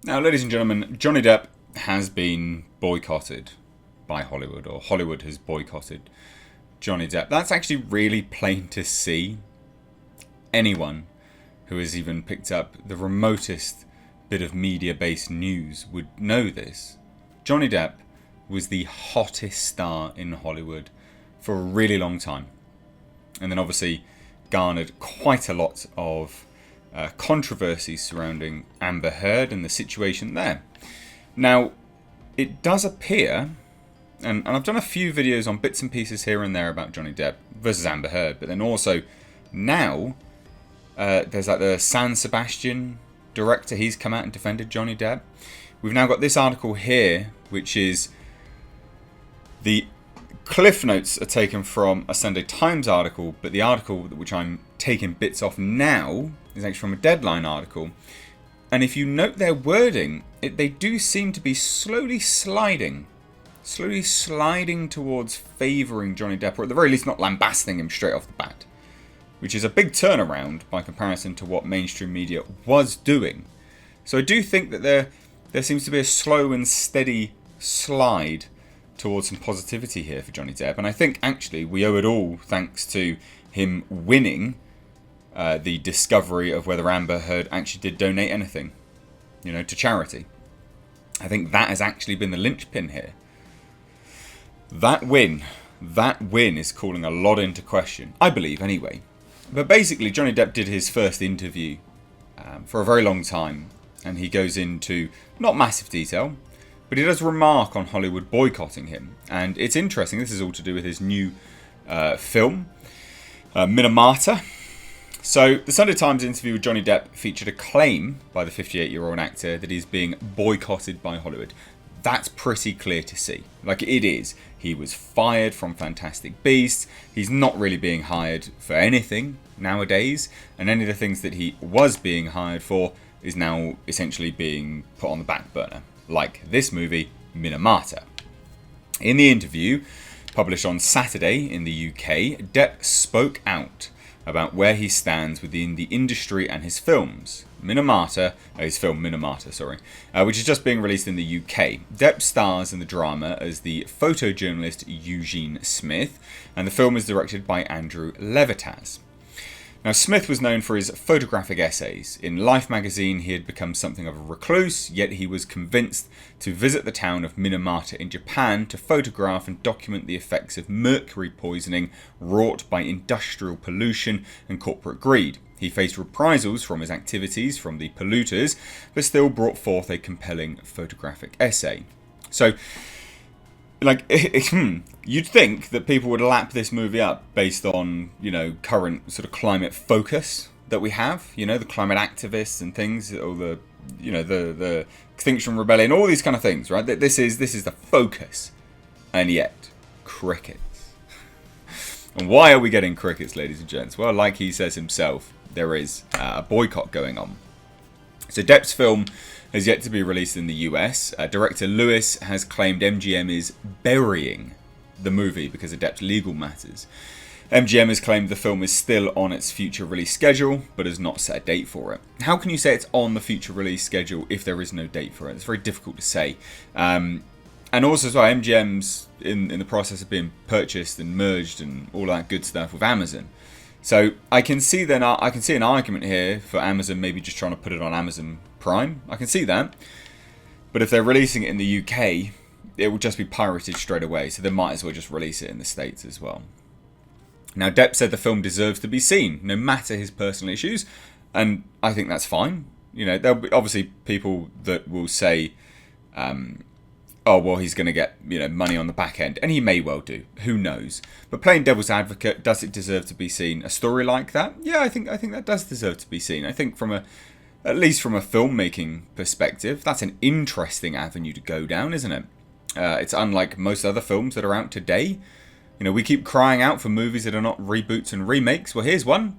Now, ladies and gentlemen, Johnny Depp has been boycotted by Hollywood, or Hollywood has boycotted Johnny Depp. That's actually really plain to see. Anyone who has even picked up the remotest bit of media-based news would know this. Johnny Depp was the hottest star in Hollywood for a really long time, and then obviously garnered quite a lot of controversy surrounding Amber Heard and the situation there. Now, it does appear, and I've done a few videos on bits and pieces here and there about Johnny Depp versus Amber Heard, but then also now there's like the San Sebastian director, he's come out and defended Johnny Depp. We've now got this article here, which is the cliff notes are taken from a Sunday Times article, but the article which I'm taking bits off now is actually from a Deadline article. And if you note their wording, they do seem to be slowly sliding towards favouring Johnny Depp, or at the very least not lambasting him straight off the bat, which is a big turnaround by comparison to what mainstream media was doing. So I do think that there seems to be a slow and steady slide towards some positivity here for Johnny Depp, and I think actually we owe it all thanks to him winning the discovery of whether Amber Heard actually did donate anything, to charity. I think that has actually been the linchpin here. That win is calling a lot into question, I believe anyway. But basically, Johnny Depp did his first interview for a very long time, and he goes into not massive detail, but he does remark on Hollywood boycotting him. And it's interesting, this is all to do with his new film, Minamata. So, the Sunday Times interview with Johnny Depp featured a claim by the 58-year-old actor that he's being boycotted by Hollywood. That's pretty clear to see. Like, it is. He was fired from Fantastic Beasts. He's not really being hired for anything nowadays. And any of the things that he was being hired for is now essentially being put on the back burner. Like this movie, Minamata. In the interview, published on Saturday in the UK, Depp spoke out about where he stands within the industry and his films. His film Minamata, which is just being released in the UK. Depp stars in the drama as the photojournalist Eugene Smith, and the film is directed by Andrew Levitas. Now, Smith was known for his photographic essays. In Life magazine, he had become something of a recluse, yet he was convinced to visit the town of Minamata in Japan to photograph and document the effects of mercury poisoning wrought by industrial pollution and corporate greed. He faced reprisals from his activities from the polluters, but still brought forth a compelling photographic essay. So, you'd think that people would lap this movie up based on, current sort of climate focus that we have, the climate activists and things, or the Extinction Rebellion, all these kind of things, right? This is the focus, and yet crickets. And why are we getting crickets, ladies and gents? Well, like he says himself, there is a boycott going on. So Depp's film has yet to be released in the US. Director Lewis has claimed MGM is burying the movie because of Depp's legal matters. MGM has claimed the film is still on its future release schedule, but has not set a date for it. How can you say it's on the future release schedule if there is no date for it? It's very difficult to say. And also as well, MGM's in the process of being purchased and merged and all that good stuff with Amazon. So I can see an argument here for Amazon maybe just trying to put it on Amazon Prime. I can see that. But if they're releasing it in the UK, it will just be pirated straight away. So they might as well just release it in the States as well. Now, Depp said the film deserves to be seen, no matter his personal issues. And I think that's fine. There'll be obviously people that will say, oh, well, he's going to get money on the back end. And he may well do. Who knows? But playing devil's advocate, does it deserve to be seen? A story like that? Yeah, I think that does deserve to be seen. I think at least from a filmmaking perspective, that's an interesting avenue to go down, isn't it? It's unlike most other films that are out today. We keep crying out for movies that are not reboots and remakes. Well, here's one.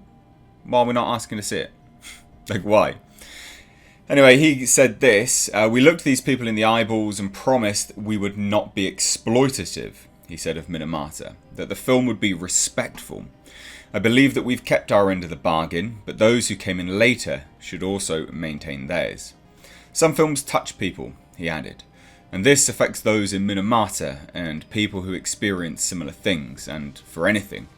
Why are we not asking to see it? Like, why? Anyway, he said this, we looked these people in the eyeballs and promised we would not be exploitative, he said of Minamata, that the film would be respectful. I believe that we've kept our end of the bargain, but those who came in later should also maintain theirs. Some films touch people, he added, and this affects those in Minamata and people who experience similar things, and for anything.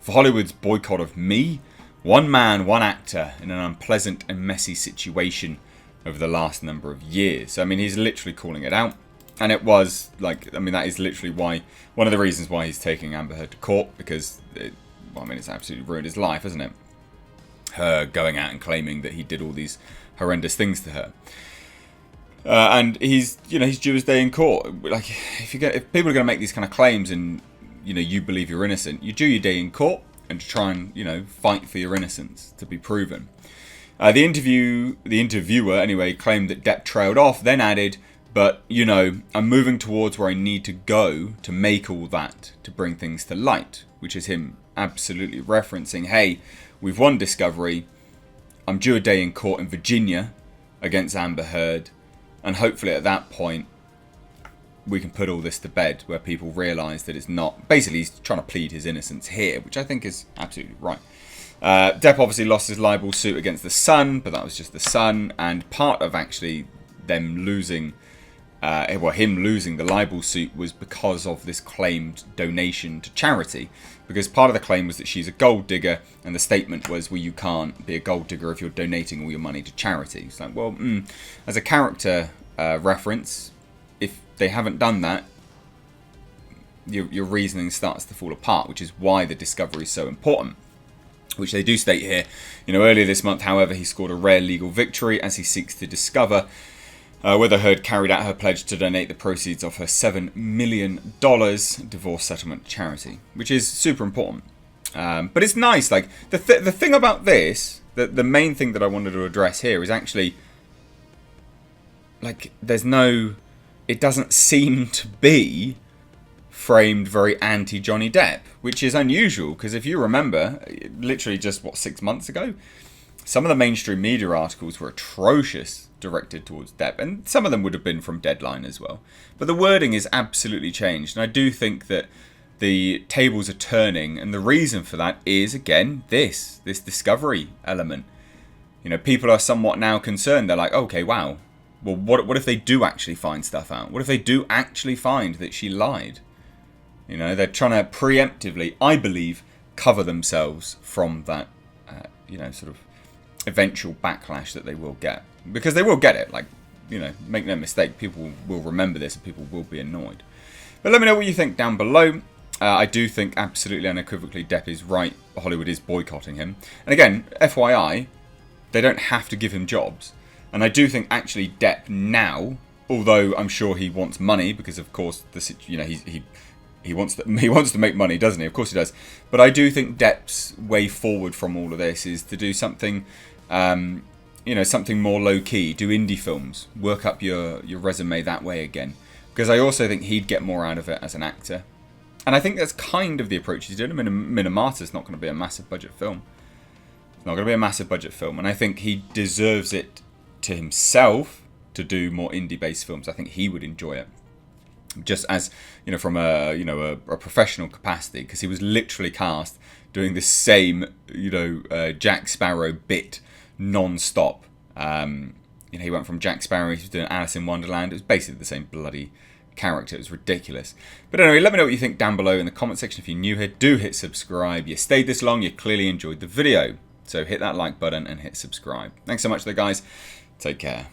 For Hollywood's boycott of me, one man, one actor in an unpleasant and messy situation over the last number of years. So, I mean, he's literally calling it out. And it was, like, I mean, that is literally why, one of the reasons why he's taking Amber Heard to court, because, it's absolutely ruined his life, isn't it? Her going out and claiming that he did all these horrendous things to her. And he's due his day in court. Like, if people are going to make these kind of claims and, you believe you're innocent, you do your day in court and try and, fight for your innocence to be proven. The interviewer, anyway, claimed that Depp trailed off, then added, but, I'm moving towards where I need to go to make all that, to bring things to light, which is him absolutely referencing, hey, we've won discovery, I'm due a day in court in Virginia against Amber Heard, and hopefully at that point, we can put all this to bed, where people realise that it's not... Basically, he's trying to plead his innocence here, which I think is absolutely right. Depp obviously lost his libel suit against The Sun, but that was just The Sun, and part of actually them losing... him losing the libel suit was because of this claimed donation to charity. Because part of the claim was that she's a gold digger, and the statement was, well, you can't be a gold digger if you're donating all your money to charity. It's like, well, as a character reference, if they haven't done that, your reasoning starts to fall apart, which is why the discovery is so important. Which they do state here. Earlier this month, however, he scored a rare legal victory as he seeks to discover whether Heard carried out her pledge to donate the proceeds of her $7 million divorce settlement charity, which is super important. But it's nice. Like the thing about this, the main thing that I wanted to address here is actually, like, it doesn't seem to be framed very anti-Johnny Depp, which is unusual, because if you remember, literally just, 6 months ago, some of the mainstream media articles were atrocious directed towards Depp, and some of them would have been from Deadline as well. But the wording is absolutely changed, and I do think that the tables are turning, and the reason for that is, again, this discovery element. People are somewhat now concerned. They're like, okay, wow, well, what if they do actually find stuff out? What if they do actually find that she lied? They're trying to preemptively, I believe, cover themselves from that, sort of eventual backlash that they will get. Because they will get it. Like, make no mistake, people will remember this and people will be annoyed. But let me know what you think down below. I do think absolutely unequivocally Depp is right. Hollywood is boycotting him. And again, FYI, they don't have to give him jobs. And I do think actually Depp now, although I'm sure he wants money, because of course he wants to make money, doesn't he? Of course he does. But I do think Depp's way forward from all of this is to do something, something more low key. Do indie films, work up your resume that way again. Because I also think he'd get more out of it as an actor. And I think that's kind of the approach he's doing. Minamata's not going to be a massive budget film. It's not going to be a massive budget film, and I think he deserves it to himself to do more indie-based films. I think he would enjoy it, just as from a professional capacity, because he was literally cast doing the same Jack Sparrow bit non-stop. He went from Jack Sparrow, he was doing Alice in Wonderland. It was basically the same bloody character. It was ridiculous. But anyway, let me know what you think down below in the comment section. If you're new here, do hit subscribe. You stayed this long, you clearly enjoyed the video. So hit that like button and hit subscribe. Thanks so much though, guys. Take care.